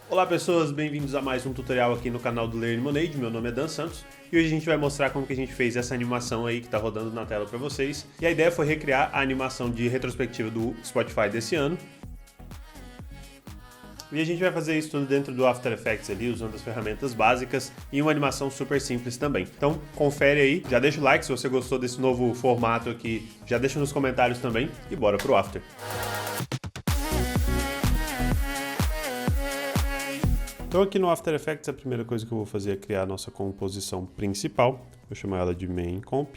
Olá pessoas, bem-vindos a mais um tutorial aqui no canal do Learning. Meu nome é Dan Santos e hoje a gente vai mostrar como que a gente fez essa animação aí que tá rodando na tela para vocês. E a ideia foi recriar a animação de retrospectiva do Spotify desse ano. E a gente vai fazer isso tudo dentro do After Effects ali, usando as ferramentas básicas e uma animação super simples também. Então confere aí, já deixa o like se você gostou desse novo formato aqui, já deixa nos comentários também e bora pro After. Então aqui no After Effects a primeira coisa que eu vou fazer é criar a nossa composição principal. Vou chamar ela de Main Comp.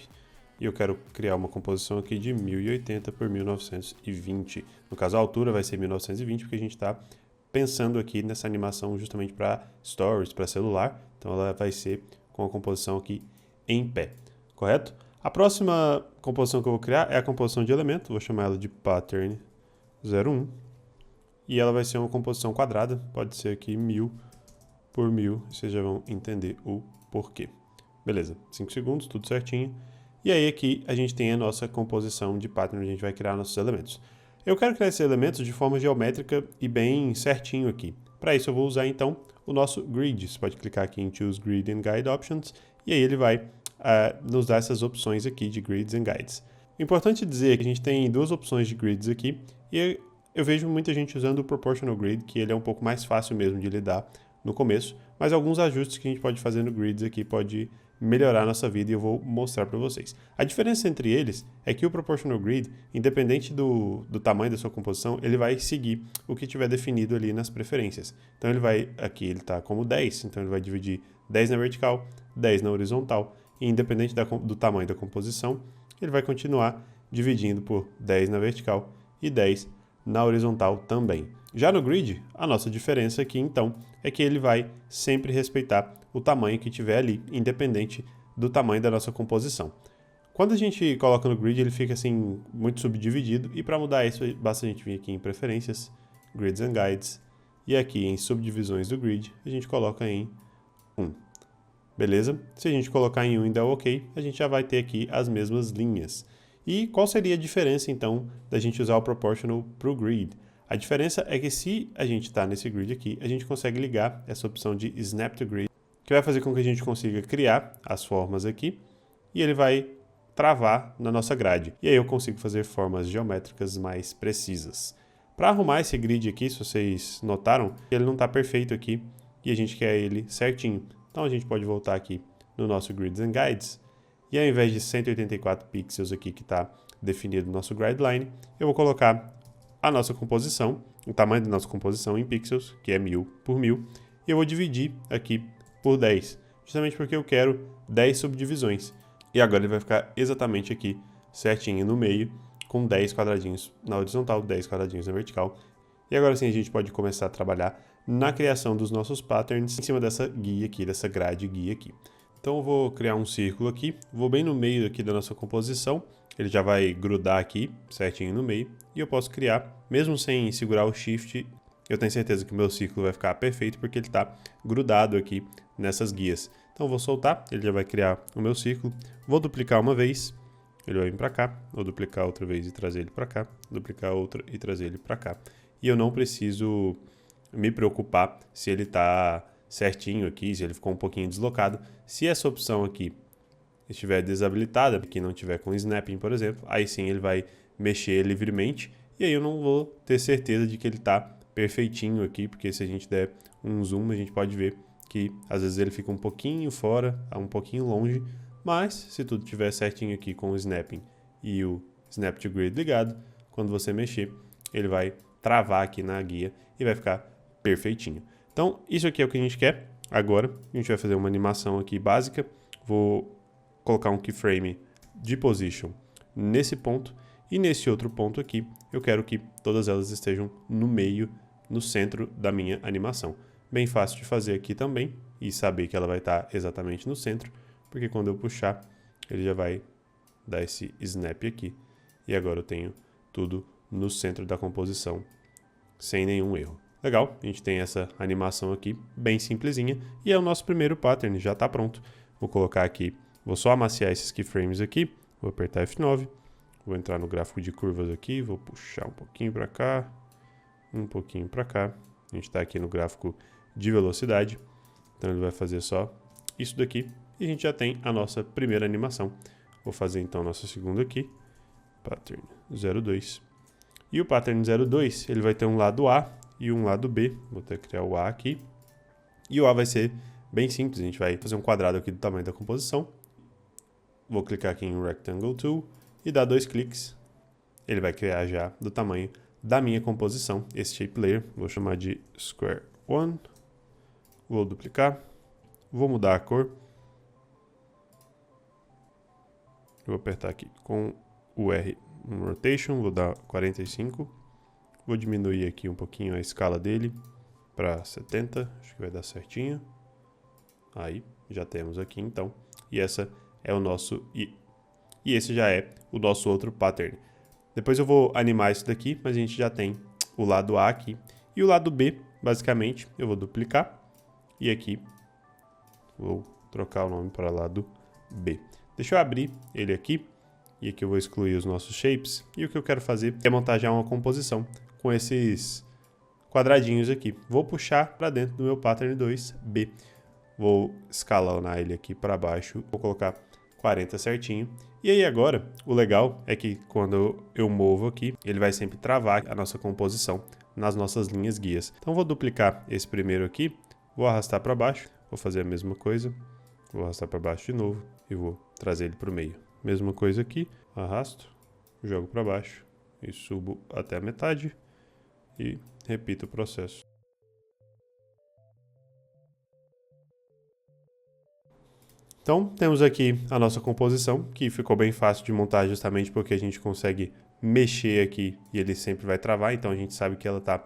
E eu quero criar uma composição aqui de 1080 por 1920. No caso a altura vai ser 1920 porque a gente está pensando aqui nessa animação justamente para Stories, para celular. Então ela vai ser com a composição aqui em pé, correto? A próxima composição que eu vou criar é a composição de elemento. Vou chamar ela de Pattern 01. E ela vai ser uma composição quadrada, pode ser aqui 1000 por 1000, vocês já vão entender o porquê. Beleza, 5 segundos, tudo certinho. E aí aqui a gente tem a nossa composição de pattern, onde a gente vai criar nossos elementos. Eu quero criar esses elementos de forma geométrica e bem certinho aqui. Para isso eu vou usar então o nosso grid. Você pode clicar aqui em Choose Grid and Guide Options e aí ele vai nos dar essas opções aqui de Grids and Guides. Importante dizer que a gente tem duas opções de grids aqui e eu vejo muita gente usando o Proportional Grid, que ele é um pouco mais fácil mesmo de lidar no começo, mas alguns ajustes que a gente pode fazer no Grids aqui pode melhorar a nossa vida e eu vou mostrar para vocês. A diferença entre eles é que o Proportional Grid, independente do tamanho da sua composição, ele vai seguir o que tiver definido ali nas preferências. Então ele vai, aqui ele está como 10, então ele vai dividir 10 na vertical, 10 na horizontal, e independente do tamanho da composição, ele vai continuar dividindo por 10 na vertical e 10 na horizontal também. Já no grid, a nossa diferença aqui então é que ele vai sempre respeitar o tamanho que tiver ali, independente do tamanho da nossa composição. Quando a gente coloca no grid, ele fica assim muito subdividido e para mudar isso basta a gente vir aqui em preferências, Grids and Guides e aqui em subdivisões do grid a gente coloca em 1. Beleza? Se a gente colocar em 1 e der OK, a gente já vai ter aqui as mesmas linhas. E qual seria a diferença, então, da gente usar o Proportional para o Grid? A diferença é que se a gente está nesse Grid aqui, a gente consegue ligar essa opção de Snap to Grid, que vai fazer com que a gente consiga criar as formas aqui, e ele vai travar na nossa grade. E aí eu consigo fazer formas geométricas mais precisas. Para arrumar esse Grid aqui, se vocês notaram, ele não está perfeito aqui, e a gente quer ele certinho. Então a gente pode voltar aqui no nosso Grids and Guides, e ao invés de 184 pixels aqui que está definido no nosso guideline, eu vou colocar a nossa composição, o tamanho da nossa composição em pixels, que é 1000 por 1000, e eu vou dividir aqui por 10, justamente porque eu quero 10 subdivisões. E agora ele vai ficar exatamente aqui, certinho no meio, com 10 quadradinhos na horizontal, 10 quadradinhos na vertical. E agora sim a gente pode começar a trabalhar na criação dos nossos patterns em cima dessa guia aqui, dessa grade guia aqui. Então eu vou criar um círculo aqui, vou bem no meio aqui da nossa composição, ele já vai grudar aqui, certinho no meio, e eu posso criar, mesmo sem segurar o Shift, eu tenho certeza que o meu círculo vai ficar perfeito porque ele está grudado aqui nessas guias. Então eu vou soltar, ele já vai criar o meu círculo, vou duplicar uma vez, ele vai vir para cá, vou duplicar outra vez e trazer ele para cá, duplicar outra e trazer ele para cá. E eu não preciso me preocupar se ele está certinho aqui, se ele ficou um pouquinho deslocado. Se essa opção aqui estiver desabilitada, que não tiver com snapping, por exemplo, aí sim ele vai mexer livremente e aí eu não vou ter certeza de que ele está perfeitinho aqui, porque se a gente der um zoom a gente pode ver que às vezes ele fica um pouquinho fora, um pouquinho longe, mas se tudo estiver certinho aqui com o snapping e o Snap to Grid ligado, quando você mexer, ele vai travar aqui na guia e vai ficar perfeitinho. Então, isso aqui é o que a gente quer. Agora, a gente vai fazer uma animação aqui básica. Vou colocar um keyframe de position nesse ponto. E nesse outro ponto aqui, eu quero que todas elas estejam no meio, no centro da minha animação. Bem fácil de fazer aqui também. E saber que ela vai estar exatamente no centro. Porque quando eu puxar, ele já vai dar esse snap aqui. E agora eu tenho tudo no centro da composição, sem nenhum erro. Legal, a gente tem essa animação aqui, bem simplesinha, e é o nosso primeiro pattern, já está pronto. Vou colocar aqui, vou só amaciar esses keyframes aqui, vou apertar F9, vou entrar no gráfico de curvas aqui, vou puxar um pouquinho para cá, um pouquinho para cá. A gente está aqui no gráfico de velocidade. Então ele vai fazer só isso daqui e a gente já tem a nossa primeira animação. Vou fazer então a nossa segunda aqui, pattern 02. E o pattern 02, ele vai ter um lado A e um lado B. Vou ter que criar o A aqui. E o A vai ser bem simples, a gente vai fazer um quadrado aqui do tamanho da composição. Vou clicar aqui em Rectangle Tool e dar 2 cliques. Ele vai criar já do tamanho da minha composição, esse shape layer. Vou chamar de Square 1. Vou duplicar. Vou mudar a cor. Vou apertar aqui com o R no Rotation, vou dar 45. Vou diminuir aqui um pouquinho a escala dele para 70, acho que vai dar certinho. Aí, já temos aqui então. E essa é o nosso e esse já é o nosso outro pattern. Depois eu vou animar isso daqui, mas a gente já tem o lado A aqui. E o lado B, basicamente, eu vou duplicar. E aqui, vou trocar o nome para lado B. Deixa eu abrir ele aqui. E aqui eu vou excluir os nossos shapes. E o que eu quero fazer é montar já uma composição com esses quadradinhos aqui. Vou puxar para dentro do meu pattern 2B. Vou escalonar ele aqui para baixo. Vou colocar 40 certinho. E aí agora, o legal é que quando eu movo aqui, ele vai sempre travar a nossa composição nas nossas linhas guias. Então vou duplicar esse primeiro aqui, vou arrastar para baixo, vou fazer a mesma coisa, vou arrastar para baixo de novo e vou trazer ele para o meio. Mesma coisa aqui, arrasto, jogo para baixo e subo até a metade e repito o processo. Então, temos aqui a nossa composição, que ficou bem fácil de montar justamente porque a gente consegue mexer aqui e ele sempre vai travar, então a gente sabe que ela está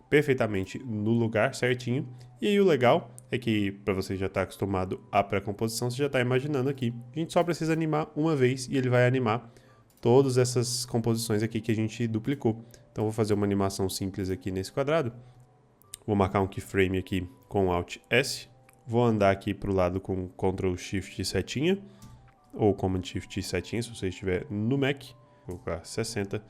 perfeitamente no lugar certinho. E aí o legal é que, para você já estar acostumado à pré-composição, você já está imaginando aqui. A gente só precisa animar uma vez e ele vai animar todas essas composições aqui que a gente duplicou. Então, vou fazer uma animação simples aqui nesse quadrado. Vou marcar um keyframe aqui com Alt S. Vou andar aqui para o lado com Ctrl Shift setinha, ou Command Shift setinha, se você estiver no Mac. Vou colocar 60.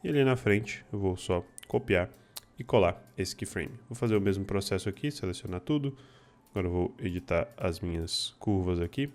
E ali na frente eu vou só copiar e colar esse keyframe. Vou fazer o mesmo processo aqui, selecionar tudo. Agora eu vou editar as minhas curvas aqui.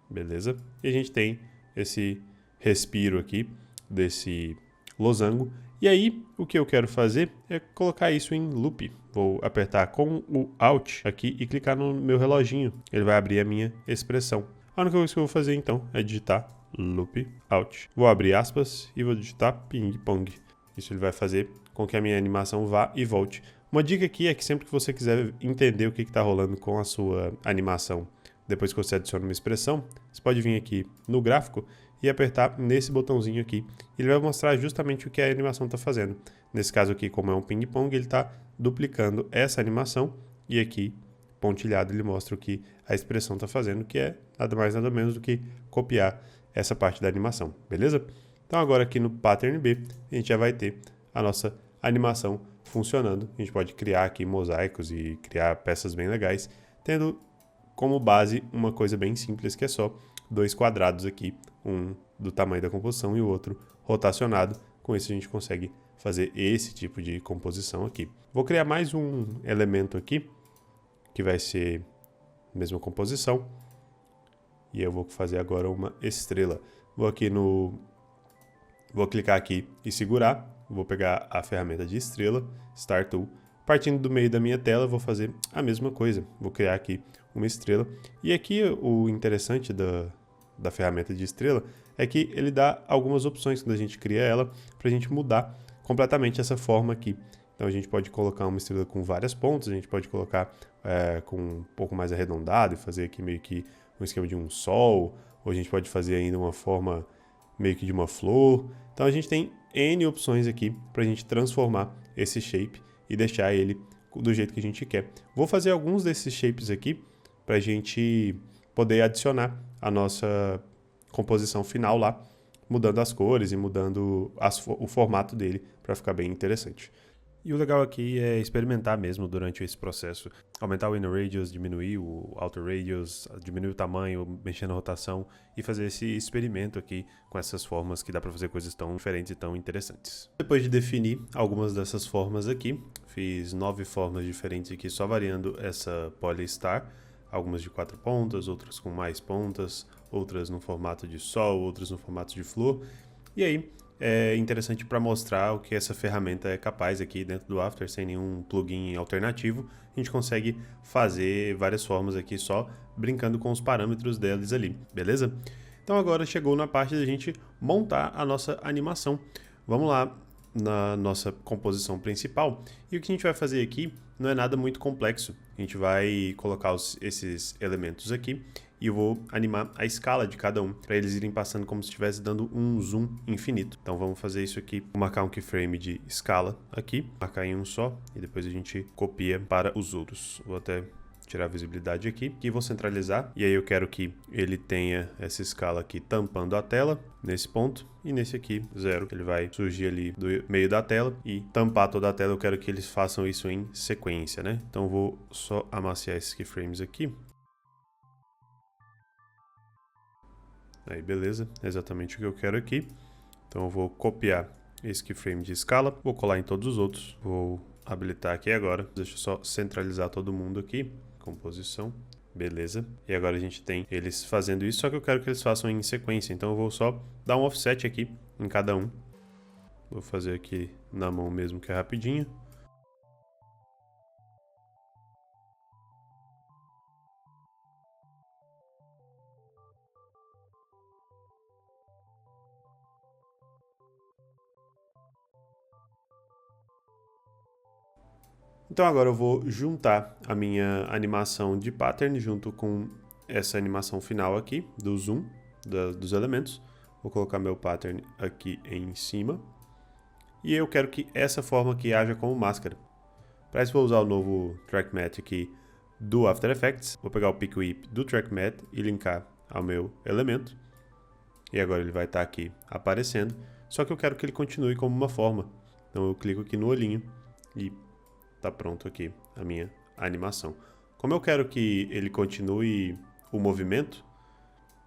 Beleza? E a gente tem esse respiro aqui desse losango. E aí, o que eu quero fazer é colocar isso em loop. Vou apertar com o Alt aqui e clicar no meu reloginho. Ele vai abrir a minha expressão. A única coisa que eu vou fazer então é digitar loop Alt. Vou abrir aspas e vou digitar ping pong. Isso ele vai fazer com que a minha animação vá e volte. Uma dica aqui é que sempre que você quiser entender o que está rolando com a sua animação, depois que você adiciona uma expressão, você pode vir aqui no gráfico e apertar nesse botãozinho aqui. Ele vai mostrar justamente o que a animação está fazendo. Nesse caso aqui, como é um ping-pong, ele está duplicando essa animação. E aqui, pontilhado, ele mostra o que a expressão está fazendo, que é nada mais nada menos do que copiar essa parte da animação, beleza? Então agora aqui no Pattern B, a gente já vai ter a nossa animação funcionando. A gente pode criar aqui mosaicos e criar peças bem legais, tendo como base uma coisa bem simples, que é só 2 quadrados aqui, um do tamanho da composição e o outro rotacionado. Com isso a gente consegue fazer esse tipo de composição aqui. Vou criar mais um elemento aqui, que vai ser a mesma composição. E eu vou fazer agora uma estrela. Vou clicar aqui e segurar. Vou pegar a ferramenta de estrela, Star Tool. Partindo do meio da minha tela, vou fazer a mesma coisa. Vou criar aqui uma estrela. E aqui o interessante da ferramenta de estrela é que ele dá algumas opções quando a gente cria ela para a gente mudar completamente essa forma aqui. Então a gente pode colocar uma estrela com várias pontas, a gente pode colocar com um pouco mais arredondado e fazer aqui meio que um esquema de um sol, ou a gente pode fazer ainda uma forma meio que de uma flor. Então a gente tem N opções aqui para a gente transformar esse shape e deixar ele do jeito que a gente quer. Vou fazer alguns desses shapes aqui para a gente poder adicionar a nossa composição final lá, mudando as cores e mudando o formato dele para ficar bem interessante. E o legal aqui é experimentar mesmo durante esse processo. Aumentar o inner radius, diminuir o outer radius, diminuir o tamanho, mexer na rotação e fazer esse experimento aqui com essas formas que dá para fazer coisas tão diferentes e tão interessantes. Depois de definir algumas dessas formas aqui, fiz 9 formas diferentes aqui só variando essa Polystar. Algumas de 4 pontas, outras com mais pontas, outras no formato de sol, outras no formato de flor. E aí, é interessante para mostrar o que essa ferramenta é capaz aqui dentro do After, sem nenhum plugin alternativo. A gente consegue fazer várias formas aqui só brincando com os parâmetros deles ali, beleza? Então agora chegou na parte da gente montar a nossa animação. Vamos lá na nossa composição principal. E o que a gente vai fazer aqui não é nada muito complexo. A gente vai colocar esses elementos aqui e eu vou animar a escala de cada um para eles irem passando como se estivesse dando um zoom infinito. Então vamos fazer isso aqui, vou marcar um keyframe de escala aqui, marcar em um só e depois a gente copia para os outros. Vou até tirar a visibilidade aqui e vou centralizar. E aí eu quero que ele tenha essa escala aqui tampando a tela nesse ponto e nesse aqui 0. Ele vai surgir ali do meio da tela e tampar toda a tela. Eu quero que eles façam isso em sequência, né? Então eu vou só amaciar esses keyframes aqui. Aí beleza, é exatamente o que eu quero aqui. Então eu vou copiar esse keyframe de escala, vou colar em todos os outros, vou habilitar aqui agora. Deixa eu só centralizar todo mundo aqui. Composição, beleza. E agora a gente tem eles fazendo isso, só que eu quero que eles façam em sequência. Então eu vou só dar um offset aqui em cada um. Vou fazer aqui na mão mesmo, que é rapidinho. Então agora eu vou juntar a minha animação de pattern junto com essa animação final aqui do zoom dos elementos. Vou colocar meu pattern aqui em cima. E eu quero que essa forma aqui haja como máscara. Para isso vou usar o novo Track Matte aqui do After Effects. Vou pegar o Pick Whip do Track Matte e linkar ao meu elemento. E agora ele vai estar aqui aparecendo. Só que eu quero que ele continue como uma forma. Então eu clico aqui no olhinho e tá pronto aqui a minha animação. Como eu quero que ele continue o movimento,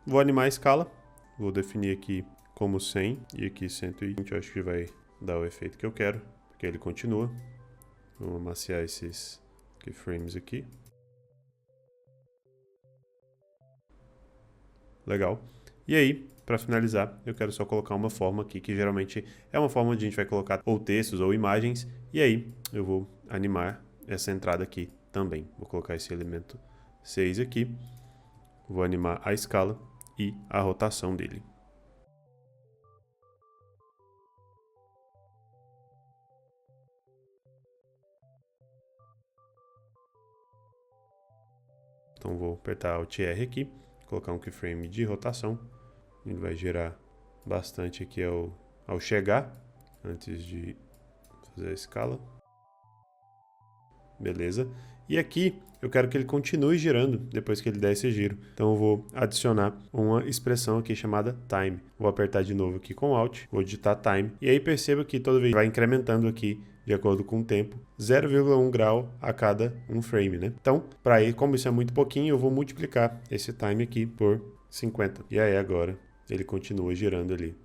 vou animar a escala. Vou definir aqui como 100 e aqui 120. Eu acho que vai dar o efeito que eu quero, porque ele continua. Vou amaciar esses keyframes aqui. Legal. E aí, para finalizar, eu quero só colocar uma forma aqui, que geralmente é uma forma onde a gente vai colocar ou textos ou imagens. E aí, eu vou animar essa entrada aqui também. Vou colocar esse elemento 6 aqui. Vou animar a escala e a rotação dele. Então vou apertar Alt R aqui, colocar um keyframe de rotação. Ele vai gerar bastante aqui ao chegar, antes de fazer a escala. Beleza. E aqui eu quero que ele continue girando depois que ele der esse giro. Então eu vou adicionar uma expressão aqui chamada time. Vou apertar de novo aqui com Alt, vou digitar time. E aí perceba que toda vez vai incrementando aqui de acordo com o tempo, 0,1 grau a cada um frame, né? Então, para ir, como isso é muito pouquinho, eu vou multiplicar esse time aqui por 50. E aí agora ele continua girando ali,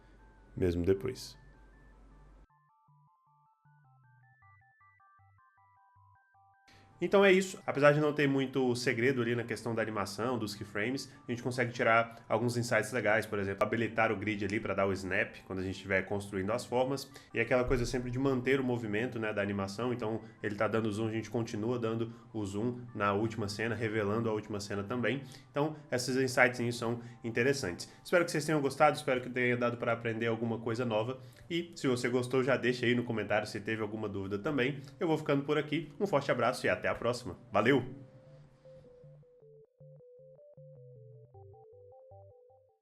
mesmo depois. Então é isso, apesar de não ter muito segredo ali na questão da animação, dos keyframes, a gente consegue tirar alguns insights legais, por exemplo, habilitar o grid ali para dar o snap quando a gente estiver construindo as formas, e aquela coisa sempre de manter o movimento, né, da animação. Então ele está dando zoom, a gente continua dando o zoom na última cena, revelando a última cena também. Então esses insights são interessantes. Espero que vocês tenham gostado, espero que tenha dado para aprender alguma coisa nova, e se você gostou já deixa aí no comentário se teve alguma dúvida também. Eu vou ficando por aqui, um forte abraço e até a próxima. Valeu!